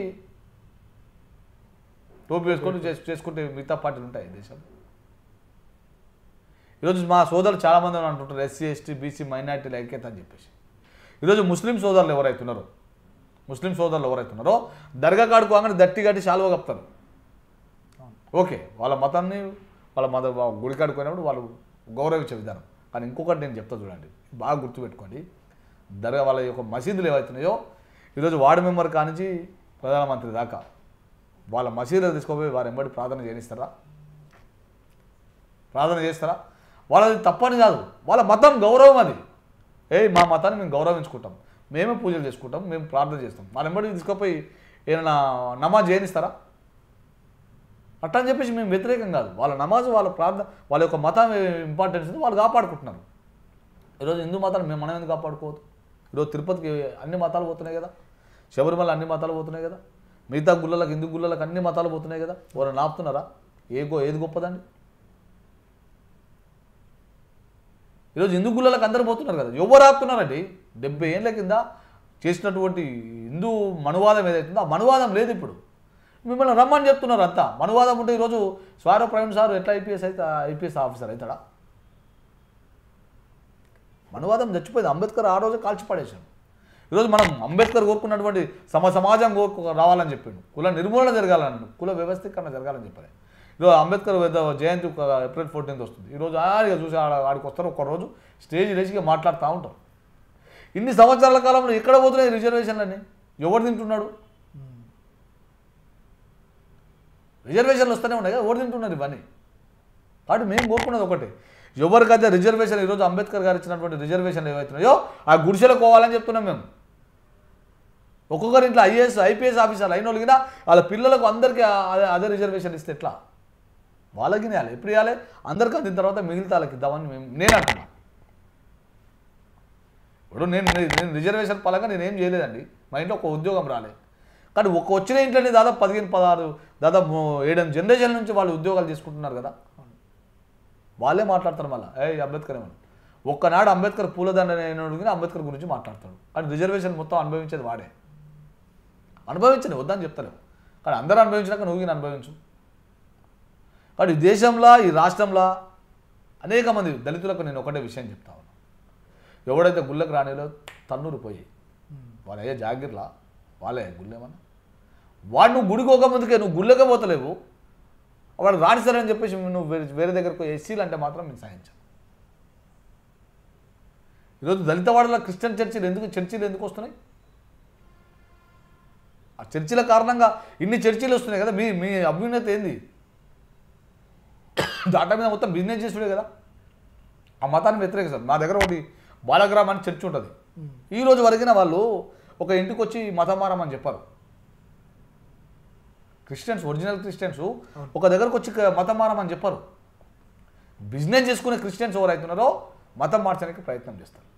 టోపీ వేసుకొని చేసుకుంటే మిగతా పార్టీలు ఉంటాయి ఈ దేశంలో. ఈరోజు మా సోదరులు చాలామంది అంటుంటారు ఎస్సీ, ఎస్టీ, బీసీ, మైనార్టీల ఐక్యత అని చెప్పేసి. ఈరోజు ముస్లిం సోదరులు ఎవరైతున్నారో దర్గా కాడుకు వాగానే దట్టి గట్టి శాలువ కప్తారు. ఓకే, వాళ్ళ మతాన్ని వాళ్ళ గుడి కాడుకున్నప్పుడు వాళ్ళు గౌరవించే విధానం. కానీ ఇంకొకటి నేను చెప్తా చూడండి, బాగా గుర్తుపెట్టుకోండి. దర్గా వాళ్ళ యొక్క మసీదులు ఏవైతున్నాయో ఈరోజు వార్డు మెంబర్ కానించి ప్రధానమంత్రి దాకా వాళ్ళ మసీదులు తీసుకోపోయి వారు ఎంబడి ప్రార్థన చేస్తారా? వాళ్ళది తప్పని కాదు, వాళ్ళ మతం గౌరవం అది. మా మతాన్ని మేము గౌరవించుకుంటాం, మేమే పూజలు చేసుకుంటాం, మేము ప్రార్థన చేస్తాం. వాళ్ళ ఎంబడి తీసుకుపోయి ఏమైనా నమాజ్ చేయనిస్తారా? అట్లా అని చెప్పేసి మేము వ్యతిరేకం కాదు. వాళ్ళ నమాజ్, వాళ్ళ ప్రార్థన, వాళ్ళ యొక్క మతం ఇంపార్టెన్స్ వాళ్ళు కాపాడుకుంటున్నారు. ఈరోజు హిందూ మతాన్ని మనం ఎందుకు కాపాడుకోవద్దు? ఈరోజు తిరుపతికి అన్ని మతాలు పోతున్నాయి కదా, శబరిమల అన్ని మతాలు పోతున్నాయి కదా, మిగతా గుళ్ళలకు, హిందూ గుళ్ళలకు అన్ని మతాలు పోతున్నాయి కదా. ఎవరైనా ఆపుతున్నారా? ఏది గొప్పదండి? ఈరోజు హిందూ గుళ్ళలకు అందరూ పోతున్నారు కదా. ఎవరు ఆపుతున్నారండి? 70 ఏళ్ళ కింద చేసినటువంటి హిందూ మనువాదం ఏదైతుందో ఆ మనువాదం లేదు ఇప్పుడు. మిమ్మల్ని రమ్మని చెప్తున్నారు అంతా. మనువాదం ఉంటే ఈరోజు స్వారో ప్రవీణ్ సార్ ఎట్లా ఐపీఎస్ ఆఫీసర్ అవుతాడా? మనువాదం చచ్చిపోయింది. అంబేద్కర్ ఆ రోజు కాల్చి పడేశాడు. ఈరోజు మనం అంబేద్కర్ కోరుకున్నటువంటి సమాజం రావాలని చెప్పిండు, కుల నిర్మూలన జరగాలని, కుల వ్యవస్థీకరణ జరగాలని చెప్పారు. ఈరోజు అంబేద్కర్ జయంతి ఏప్రిల్ 14th వస్తుంది. ఈరోజు ఆడిగా చూసి ఆడికి వస్తారు, ఒక్కరోజు స్టేజ్ లేచిగా మాట్లాడుతూ ఉంటారు. ఇన్ని సంవత్సరాల కాలంలో ఎక్కడ పోతున్నాయి రిజర్వేషన్లని? ఎవరు తింటున్నాడు? రిజర్వేషన్లు వస్తూనే ఉన్నాయి కదా, ఎవరు తింటున్నారు ఇవన్నీ? కాబట్టి మేము కోరుకున్నది ఒకటే, ఎవరికైతే రిజర్వేషన్ ఈరోజు అంబేద్కర్ గారు ఇచ్చినటువంటి రిజర్వేషన్లు ఏవైతున్నాయో ఆ గుడిసెలకు పోవాలని చెప్తున్నాం మేము. ఒక్కొక్కరి ఇంట్లో ఐఏఎస్, ఐపీఎస్ ఆఫీసర్లు అయిన వాళ్ళకి వాళ్ళ పిల్లలకు అందరికీ అదే రిజర్వేషన్ ఇస్తే ఎట్లా? వాళ్ళకి ఇవ్వాలి. ఎప్పుడు ఇవ్వాలి? అందరికీ అందిన తర్వాత మిగిలితే వాళ్ళకి ఇద్దామని నేను అంటున్నాను. ఇప్పుడు నేను రిజర్వేషన్ పరంగా నేనేం చేయలేదండి. మా ఇంట్లో ఒక ఉద్యోగం రాలే, కానీ వచ్చిన ఇంట్లోనే దాదాపు 15, 16 దాదాపు 7 జనరేషన్ నుంచి వాళ్ళు ఉద్యోగాలు చేసుకుంటున్నారు కదా. వాళ్ళే మాట్లాడతారు మళ్ళీ అంబేద్కర్ ఏమని. ఒక్కనాడు అంబేద్కర్ పూలదండ అయినోడికి అంబేద్కర్ గురించి మాట్లాడతాడు. కానీ రిజర్వేషన్ మొత్తం అనుభవించేది వాడే. అనుభవించండి, వద్దని చెప్తారు, కానీ అందరూ అనుభవించినాక నువ్వు అనుభవించు. కాబట్టి ఈ దేశంలో, ఈ రాష్ట్రంలో అనేక మంది దళితులకు నేను ఒకటే విషయం చెప్తా ఉన్నాను. ఎవడైతే గుళ్ళకు రానిలో తన్నూరు పోయి వాళ్ళ అయ్యే జాగిర్లా వాళ్ళే గుళ్ళేమన్నా వాడు నువ్వు గుడికి ఒక ముందుకే నువ్వు గుళ్ళకే పోతలేవు, వాడు రాణిస్తారని చెప్పేసి నువ్వు వేరే దగ్గరకు ఎస్సీలు అంటే మాత్రం నేను సాయించాను. ఈరోజు దళితవాడలో క్రిస్టియన్ చర్చిలు ఎందుకు వస్తున్నాయి? ఆ చర్చిల కారణంగా ఇన్ని చర్చిలు వస్తున్నాయి కదా. మీ అభ్యున్నతి ఏంది? దాటా మీద మొత్తం బిజినెస్ చేసుడే కదా. ఆ మతాన్ని వ్యతిరేకిస్తారు. మా దగ్గర ఒకటి బాలగ్రామ్ అని చర్చి ఉంటుంది. ఈరోజు వరకున వాళ్ళు ఒక ఇంటికి వచ్చి మతం మారమని చెప్పారు. క్రిస్టియన్స్, ఒరిజినల్ క్రిస్టియన్స్ ఒక దగ్గరకు వచ్చి మతం మారమని చెప్పారు. బిజినెస్ చేసుకునే క్రిస్టియన్స్ ఎవరైతున్నారో మతం మార్చడానికి ప్రయత్నం చేస్తారు.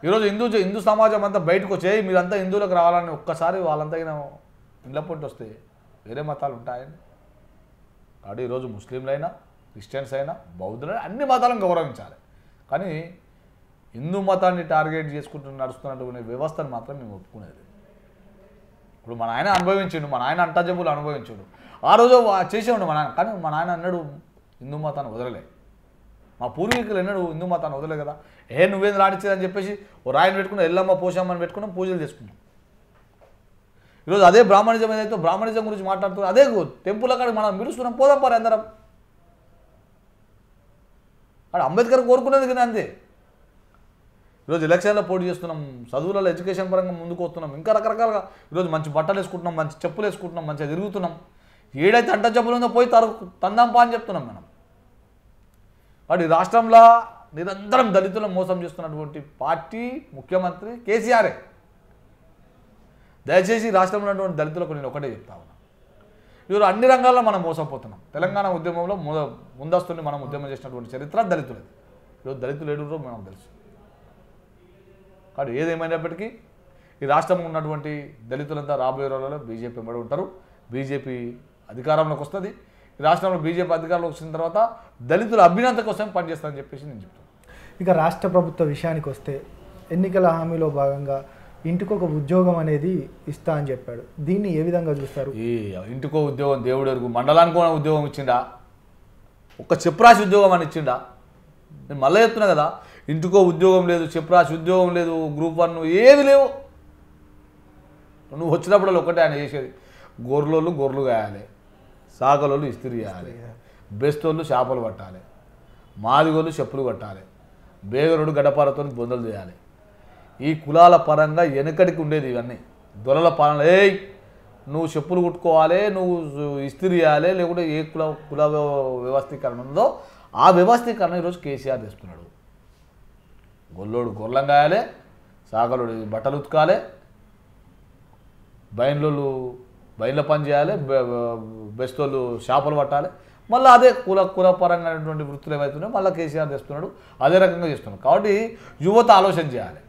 ఈరోజు హిందూ సమాజం అంతా బయటకు వచ్చి మీరంతా హిందువులకు రావాలని ఒక్కసారి వాళ్ళంతా ఇండ్ల పొంటి వస్తే వేరే మతాలు ఉంటాయని. కాబట్టి ఈరోజు ముస్లింలైనా, క్రిస్టియన్స్ అయినా, బౌద్ధులైనా అన్ని మతాలను గౌరవించాలి. కానీ హిందూ మతాన్ని టార్గెట్ చేసుకుంటూ నడుస్తున్నటువంటి వ్యవస్థను మాత్రం మేము ఒప్పుకునేది. ఇప్పుడు మా నాయన అనుభవించాడు, మా నాయన అంటజబులు అనుభవించాడు. ఆ రోజు చేసేవాడు మా నాయన. కానీ మా నాయన అన్నాడు హిందూ మతాన్ని వదలలే. మా పూర్వీకులు ఎన్నడూ హిందూ మతాన్ని వదలే కదా. నువ్వేం రాణించేదని చెప్పేసి ఓ రాయిని పెట్టుకున్నాం, ఎల్లమ్మ పోషమ్మని పెట్టుకున్నాం, పూజలు చేసుకున్నాం. ఈరోజు అదే బ్రాహ్మణిజం ఏదైతే బ్రాహ్మణిజం గురించి మాట్లాడుతున్నారు, అదే టెంపుల్ అక్కడ మనం పిలుస్తున్నాం, పోదాం పారు అందరం. అక్కడ అంబేద్కర్ కోరుకునేది కదా అంతే. ఈరోజు ఎలక్షన్లో పోటీ చేస్తున్నాం, చదువులలో ఎడ్యుకేషన్ పరంగా ముందుకు వస్తున్నాం, ఇంకా రకరకాలుగా ఈరోజు మంచి బట్టలు వేసుకుంటున్నాం, మంచి చెప్పులు వేసుకుంటున్నాం, మంచిగా తిరుగుతున్నాం. ఏడైతే అంట చెప్పులు ఉందో పోయి తందాంపా అని చెప్తున్నాం మనం. వాటి రాష్ట్రంలో నిరంతరం దళితులను మోసం చేస్తున్నటువంటి పార్టీ ముఖ్యమంత్రి కేసీఆరే. దయచేసి రాష్ట్రంలో ఉన్నటువంటి దళితులకు నేను ఒకటే చెప్తా ఉన్నా, ఈరోజు అన్ని రంగాల్లో మనం మోసపోతున్నాం. తెలంగాణ ఉద్యమంలో ముందస్తుని మనం ఉద్యమం చేసినటువంటి చరిత్ర దళితులది. ఈరోజు దళితులు ఏడురో మనకు తెలుసు. కాబట్టి ఏదేమైనప్పటికీ ఈ రాష్ట్రంలో ఉన్నటువంటి దళితులంతా రాబోయే రోజుల్లో బీజేపీ వెంబడి ఉంటారు. బీజేపీ అధికారంలోకి వస్తుంది. ఈ రాష్ట్రంలో బీజేపీ అధికారంలోకి వచ్చిన తర్వాత దళితుల అభ్యున్నతి కోసం పనిచేస్తారని చెప్పేసి నేను చెప్తాను. ఇక రాష్ట్ర ప్రభుత్వ విషయానికి వస్తే ఎన్నికల హామీలో భాగంగా ఇంటికొక ఉద్యోగం అనేది ఇస్తా అని చెప్పాడు. దీన్ని ఏ విధంగా చూస్తారు? ఈ ఇంటికో ఉద్యోగం దేవుడి వరకు మండలానికి ఉద్యోగం ఇచ్చిండా? ఒక్క చెప్రాసి ఉద్యోగం అని ఇచ్చిండా? నేను మళ్ళీ చెప్తున్నా కదా, ఇంటికో ఉద్యోగం లేదు, చెప్రాసి ఉద్యోగం లేదు, గ్రూప్ 1 ఏవి లేవు. నువ్వు వచ్చినప్పుడు ఒకటే ఆయన చేసేది, గొర్రెలు గొర్రెలు కాయాలి, సాకలోళ్ళు ఇస్త్రీ చేయాలి, బెస్తోళ్ళు చేపలు పట్టాలి, మాదిగోళ్ళు చెప్పులు కట్టాలి, బేగరుడు గడపారతో బొందలు చేయాలి. ఈ కులాల పరంగా వెనకడికి ఉండేది ఇవన్నీ. దొరల పాలన, నువ్వు చెప్పులు కుట్టుకోవాలి, నువ్వు ఇస్త్రీ చేయాలి, లేకుంటే ఏ కుల వ్యవస్థీకరణ ఉందో ఆ వ్యవస్థీకరణ ఈరోజు కేసీఆర్ తెస్తున్నాడు. గొల్లోడు గొర్రెలం కాయాలి, సాగలోడు బట్టలు ఉతకాలి, బయళ్ళ పని చేయాలి, బెస్తోళ్ళు చేపలు పట్టాలి. మళ్ళీ అదే కులపరంగా వృత్తులు ఏవైతున్నాయో మళ్ళీ కేసీఆర్ తెస్తున్నాడు, అదే రకంగా చేస్తున్నాడు. కాబట్టి యువత ఆలోచన చేయాలి.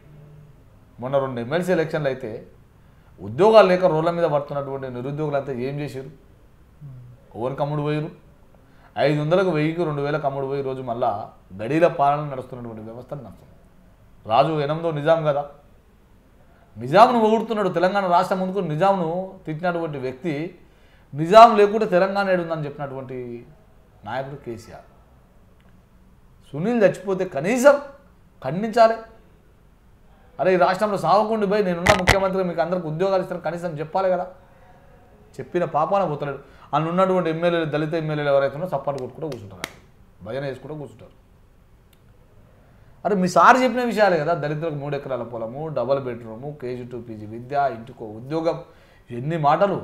మొన్న 2 ఎమ్మెల్సీ ఎలక్షన్లు అయితే ఉద్యోగాలు లేక రోడ్ల మీద పడుతున్నటువంటి నిరుద్యోగులు అంతా ఏం చేశారు? ఓవరికి అమ్ముడు పోయారు. 500కు 1000కు 2000కు అమ్ముడు పోయి రోజు మళ్ళా గడీల పాలన నడుస్తున్నటువంటి వ్యవస్థను నడుస్తుంది. రాజు 8వ నిజాం కదా, నిజాంను పొగుడుతున్నాడు. తెలంగాణ రాష్ట్రం ముందుకు నిజాంను తిట్టినటువంటి వ్యక్తి, నిజాం లేకుంటే తెలంగాణ ఏడుందని చెప్పినటువంటి నాయకుడు కేసీఆర్. సునీల్ చచ్చిపోతే కనీసం ఖండించాలి. అరే ఈ రాష్ట్రంలో సాగుకుండి పోయి నేనున్న ముఖ్యమంత్రి మీకు అందరికి ఉద్యోగాలు ఇస్తాను కనీసం చెప్పాలి కదా. చెప్పిన పాపాన పోతలేడు. అందులో ఉన్నటువంటి ఎమ్మెల్యేలు, దళిత ఎమ్మెల్యేలు ఎవరైతే ఉన్నారో సపోర్ట్ కొట్టుకుంటూ కూర్చుంటారు, భజన చేసుకుంటూ కూర్చుంటారు. అరే మీ సార్ చెప్పిన విషయాలే కదా, దళితులకు 3 ఎకరాల పొలము, డబల్ బెడ్రూము, KG2 PG విద్య, ఇంటికో ఉద్యోగం, ఎన్ని మాటలు.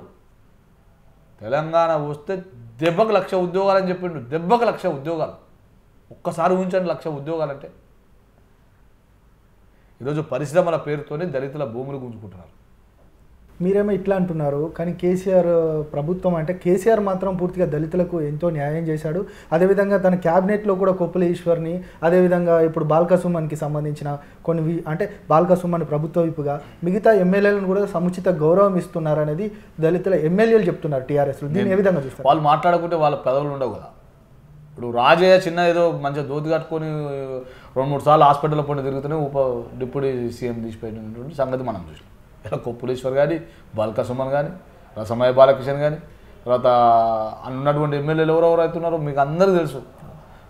తెలంగాణ వస్తే దెబ్బకు 1,00,000 ఉద్యోగాలు అని చెప్పిండు. దెబ్బకు 1,00,000 ఉద్యోగాలు. ఒక్కసారి ఊహించండి 1,00,000 ఉద్యోగాలంటే. ఈరోజు పరిశ్రమల పేరుతోనే దళితుల భూములు గుంజుకుంటున్నారు. మీరేమో ఇట్లా అంటున్నారు, కానీ కేసీఆర్ ప్రభుత్వం అంటే కేసీఆర్ మాత్రం పూర్తిగా దళితులకు ఎంతో న్యాయం చేశాడు. అదేవిధంగా తన క్యాబినెట్లో కూడా కొప్పుల ఈశ్వర్ని, అదేవిధంగా ఇప్పుడు బాల్క సుమన్కి సంబంధించిన కొన్ని అంటే బాల్క సుమన్ ప్రభుత్వ వైపుగా మిగతా ఎమ్మెల్యేలను కూడా సముచిత గౌరవం ఇస్తున్నారు అనేది దళితుల ఎమ్మెల్యేలు చెప్తున్నారు టీఆర్ఎస్లో. దీన్ని ఏ విధంగా చూస్తారు? వాళ్ళు మాట్లాడుకుంటే వాళ్ళ పెదవులు ఉండవు కదా. ఇప్పుడు రాజయ్య చిన్న ఏదో మంచిగా దోతి కట్టుకొని 2-3 సార్లు హాస్పిటల్లో పడి తిరుగుతూనే డిప్యూటీ సీఎం తీసిపోయినటువంటి సంగతి మనం చూసాం. ఇలా కొప్పులేశ్వర్ కానీ, బాల్క సుమన్ కానీ, రసమయ్య బాలకిషన్ కానీ, తర్వాత ఉన్నటువంటి ఎమ్మెల్యేలు ఎవరెవరు అవుతున్నారో మీకు అందరికీ తెలుసు.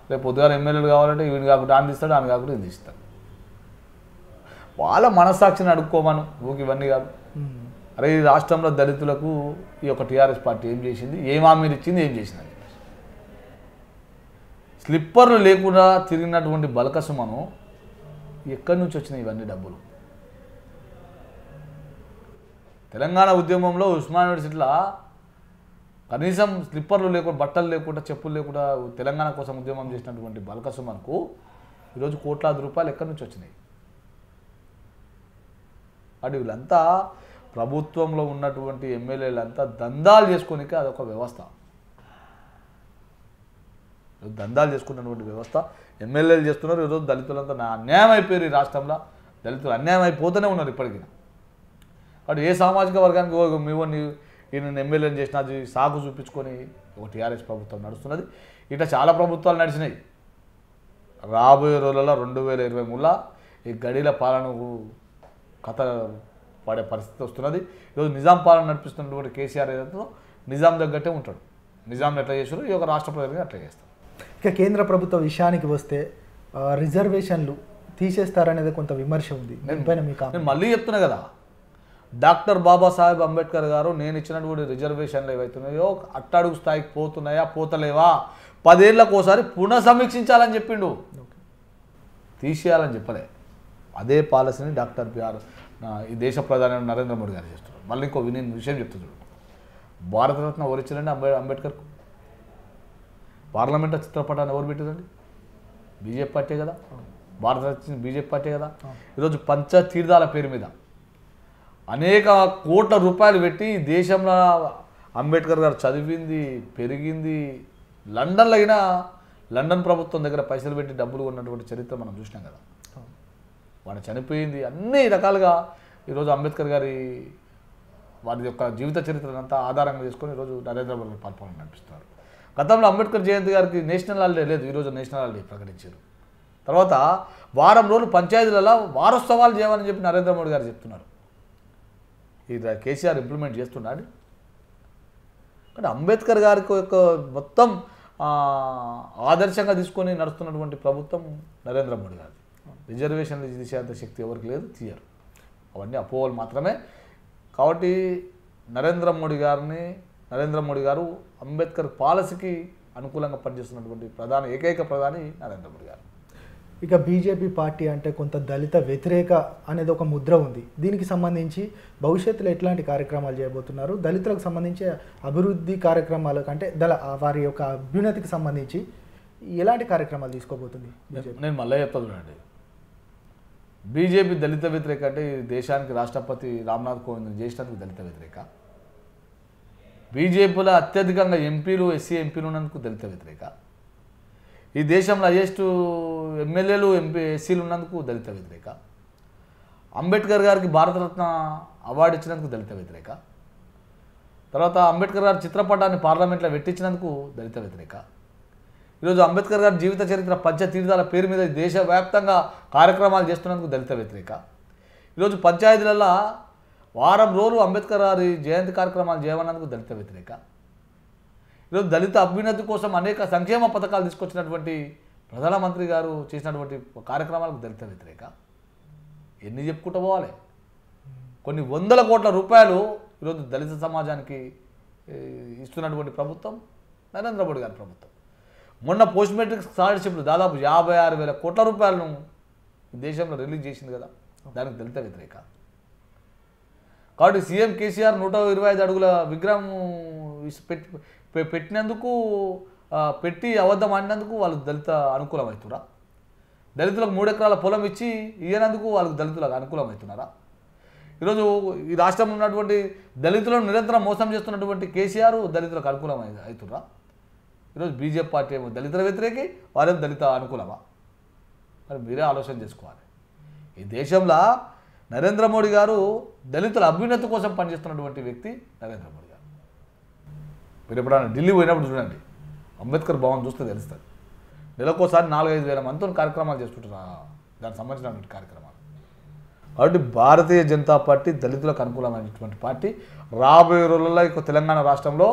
రేపు పొద్దుగాల ఎమ్మెల్యేలు కావాలంటే ఈయన కాకుండా ఆన్ తీస్తాడు, ఆమె కాకుండా ఇది ఇస్తాడు. వాళ్ళ మనస్సాక్షిని అడుక్కోమను, ఊకి ఇవన్నీ కాదు. అరే ఈ రాష్ట్రంలో దళితులకు ఈ యొక్క టీఆర్ఎస్ పార్టీ ఏం చేసింది, ఏం హామీలు ఇచ్చింది, ఏం చేసింది. స్లిప్పర్లు లేకుండా తిరిగినటువంటి బాల్క సుమను ఎక్కడి నుంచి వచ్చినాయి ఇవన్నీ డబ్బులు? తెలంగాణ ఉద్యమంలో ఉస్మానియా యూనివర్సిటీలో కనీసం స్లిప్పర్లు లేకుండా, బట్టలు లేకుండా, చెప్పులు లేకుండా తెలంగాణ కోసం ఉద్యమం చేసినటువంటి బాల్క సుమన్కు ఈరోజు కోట్లాది రూపాయలు ఎక్కడి నుంచి వచ్చినాయి? అటు వీళ్ళంతా ప్రభుత్వంలో ఉన్నటువంటి ఎమ్మెల్యేలంతా దందాలు చేసుకోనికే అదొక వ్యవస్థ. దందాలు చేసుకున్నటువంటి వ్యవస్థ ఎమ్మెల్యేలు చేస్తున్నారు. ఈరోజు దళితులంతా అన్యాయం అయిపోయారు. ఈ రాష్ట్రంలో దళితులు అన్యాయం అయిపోతూనే ఉన్నారు ఇప్పటికీ. వాడు ఏ సామాజిక వర్గానికి ఈయన ఎమ్మెల్యేలు చేసిన అది సాగు చూపించుకొని ఒక టీఆర్ఎస్ ప్రభుత్వం నడుస్తున్నది. ఇట్లా చాలా ప్రభుత్వాలు నడిచినాయి. రాబోయే రోజులలో 2023లో ఈ గడీల పాలనకు కథ పడే పరిస్థితి వస్తున్నది. ఈరోజు నిజాం పాలన నడిపిస్తున్నటువంటి కేసీఆర్ ఏదైతే నిజాం తగ్గట్టే ఉంటాడు. నిజాం ఎట్లా చేశారు ఈ యొక్క రాష్ట్ర ప్రజలు అట్లా చేస్తారు. ఇక కేంద్ర ప్రభుత్వ విషయానికి వస్తే రిజర్వేషన్లు తీసేస్తారనేది కొంత విమర్శ ఉంది. నేను మళ్ళీ చెప్తున్నా కదా, డాక్టర్ బాబాసాహెబ్ అంబేద్కర్ గారు నేను ఇచ్చినటువంటి రిజర్వేషన్లు ఏవైతున్నాయో అట్టడుగు స్థాయికి పోతున్నాయా పోతలేవా 10 ఏళ్ళకోసారి పునఃసమీక్షించాలని చెప్పిండు. తీసేయాలని చెప్పలే. అదే పాలసీని డాక్టర్ బిఆర్ ఈ దేశ ప్రధాని నరేంద్ర మోడీ గారు చేస్తున్నారు. మళ్ళీ ఇంకో విషయం చెప్తున్నారు. భారతరత్న ఎవరు ఇచ్చారండి అంబేద్కర్కు? పార్లమెంట్లో చిత్రపటాన్ని ఎవరు పెట్టారండి? బీజేపీ పార్టీ కదా, భారతరత్న బీజేపీ పార్టీ కదా. ఈరోజు పంచతీర్థాల పేరు మీద అనేక కోట్ల రూపాయలు పెట్టి దేశంలో అంబేద్కర్ గారు చదివింది, పెరిగింది, లండన్లో అయినా లండన్ ప్రభుత్వం దగ్గర పైసలు పెట్టి డబ్బులు ఉన్నటువంటి చరిత్ర మనం చూసినాం కదా. వాడు చనిపోయింది అన్ని రకాలుగా ఈరోజు అంబేద్కర్ గారి వారి యొక్క జీవిత చరిత్రనంతా ఆధారంగా చేసుకొని ఈరోజు నరేంద్ర మోడీ పరిపాలన నడిపిస్తున్నారు. గతంలో అంబేద్కర్ జయంతి గారికి నేషనల్ హాలిడే లేదు, ఈరోజు నేషనల్ హాలిడే ప్రకటించారు. తర్వాత వారం రోజులు పంచాయతీలలో వారోత్సవాలు చేయమని చెప్పి నరేంద్ర మోడీ గారు చెప్తున్నారు. ఇది కేసీఆర్ ఇంప్లిమెంట్ చేస్తున్నాడు. కానీ అంబేద్కర్ గారికి యొక్క మొత్తం ఆదర్శంగా తీసుకొని నడుస్తున్నటువంటి ప్రభుత్వం నరేంద్ర మోడీ గారిది. రిజర్వేషన్లు తీసేంత శక్తి ఎవరికి లేదు, తీయరు. అవన్నీ అపోహలు మాత్రమే. కాబట్టి నరేంద్ర మోడీ గారు అంబేద్కర్ పాలసీకి అనుకూలంగా పనిచేస్తున్నటువంటి ఏకైక ప్రధాని నరేంద్ర మోడీ గారు. ఇక బీజేపీ పార్టీ అంటే కొంత దళిత వ్యతిరేక అనేది ఒక ముద్ర ఉంది. దీనికి సంబంధించి భవిష్యత్తులో ఎట్లాంటి కార్యక్రమాలు చేయబోతున్నారు? దళితులకు సంబంధించి అభివృద్ధి కార్యక్రమాలు అంటే వారి యొక్క అభ్యున్నతికి సంబంధించి ఎలాంటి కార్యక్రమాలు తీసుకోబోతుంది బీజేపీ? నేను మళ్ళీ చెప్తాను. బీజేపీ దళిత వ్యతిరేక అంటే దేశానికి రాష్ట్రపతి రామ్నాథ్ కోవింద్ చేసినందుకు దళిత వ్యతిరేక. బీజేపీలో అత్యధికంగా ఎంపీలు ఎస్సీ ఎంపీలు ఉన్నందుకు దళిత వ్యతిరేక. ఈ దేశంలో హైయెస్ట్ ఎమ్మెల్యేలు ఎస్సీలు ఉన్నందుకు దళిత వ్యతిరేక. అంబేద్కర్ గారికి భారతరత్న అవార్డు ఇచ్చినందుకు దళిత వ్యతిరేక. తర్వాత అంబేద్కర్ గారి చిత్రపటాన్ని పార్లమెంట్లో పెట్టించినందుకు దళిత వ్యతిరేక. ఈరోజు అంబేద్కర్ గారి జీవిత చరిత్ర పంచతీర్థాల పేరు మీద దేశవ్యాప్తంగా కార్యక్రమాలు చేస్తున్నందుకు దళిత వ్యతిరేక. ఈరోజు పంచాయతీలలో వారం రోజులు అంబేద్కర్ గారి జయంతి కార్యక్రమాలు చేయమన్నందుకు దళిత వ్యతిరేక. ఈరోజు దళిత అభ్యున్నతి కోసం అనేక సంక్షేమ పథకాలు తీసుకొచ్చినటువంటి ప్రధానమంత్రి గారు చేసినటువంటి కార్యక్రమాలకు దళిత వ్యతిరేక. ఎన్ని చెప్పుకుంటూ పోవాలి? కొన్ని వందల కోట్ల రూపాయలు ఈరోజు దళిత సమాజానికి ఇస్తున్నటువంటి ప్రభుత్వం నరేంద్ర మోడీ గారి ప్రభుత్వం. మొన్న పోస్ట్ మెట్రిక్ స్కాలర్షిప్లు దాదాపు 56,000 కోట్ల రూపాయలను ఈ దేశంలో రిలీజ్ చేసింది కదా, దానికి దళిత వ్యతిరేక. కాబట్టి సీఎం కేసీఆర్ 125 అడుగుల విగ్రహం పెట్టినందుకు పెట్టి అబద్ధం ఆడినందుకు వాళ్ళు దళిత అనుకూలం అవుతున్నారా? దళితులకు 3 ఎకరాల పొలం ఇచ్చి ఇయ్యనందుకు వాళ్ళకు దళితులకు అనుకూలం అవుతున్నారా? ఈరోజు ఈ రాష్ట్రంలో ఉన్నటువంటి దళితులను నిరంతరం మోసం చేస్తున్నటువంటి కేసీఆర్ దళితులకు అనుకూలం అవుతున్నారా? ఈరోజు బీజేపీ పార్టీ ఏమో దళితుల వ్యతిరేకి, వారేమో దళిత అనుకూలమా? మరి మీరే ఆలోచన చేసుకోవాలి. ఈ దేశంలో నరేంద్ర మోడీ గారు దళితుల అభ్యున్నతి కోసం పనిచేస్తున్నటువంటి వ్యక్తి నరేంద్ర మోడీ గారు. మీరు ఎప్పుడైనా ఢిల్లీ పోయినప్పుడు చూడండి, అంబేద్కర్ భవన్ చూస్తే తెలుస్తుంది. నెలకోసారి 4-5 వేల మందితో కార్యక్రమాలు చేస్తుంటారు, దానికి సంబంధించినటువంటి కార్యక్రమాలు. కాబట్టి భారతీయ జనతా పార్టీ దళితులకు అనుకూలమైనటువంటి పార్టీ. రాబోయే రోజుల్లో ఇక తెలంగాణ రాష్ట్రంలో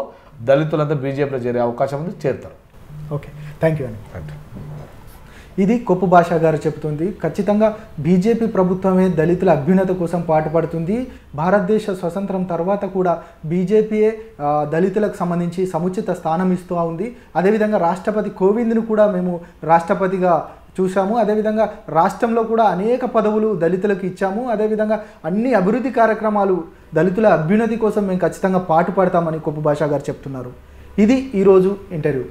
దళితులంతా బీజేపీలో చేరే అవకాశం ఉంది, చేరుతారు. ఓకే, థ్యాంక్ యూ అండి. ఇది కొప్పు భాషా గారు చెబుతుంది. ఖచ్చితంగా బీజేపీ ప్రభుత్వమే దళితుల అభ్యున్నతి కోసం పాటుపడుతుంది. భారతదేశ స్వతంత్రం తర్వాత కూడా బీజేపీయే దళితులకు సంబంధించి సముచిత స్థానం ఇస్తూ ఉంది. అదేవిధంగా రాష్ట్రపతి కోవింద్ను కూడా మేము రాష్ట్రపతిగా చూసాము. అదేవిధంగా రాష్ట్రంలో కూడా అనేక పదవులు దళితులకు ఇచ్చాము. అదేవిధంగా అన్ని అభివృద్ధి కార్యక్రమాలు దళితుల అభ్యున్నతి కోసం మేము ఖచ్చితంగా పాటుపడతామని కొప్పు భాషా గారు చెప్తున్నారు. ఇది ఈరోజు ఇంటర్వ్యూ.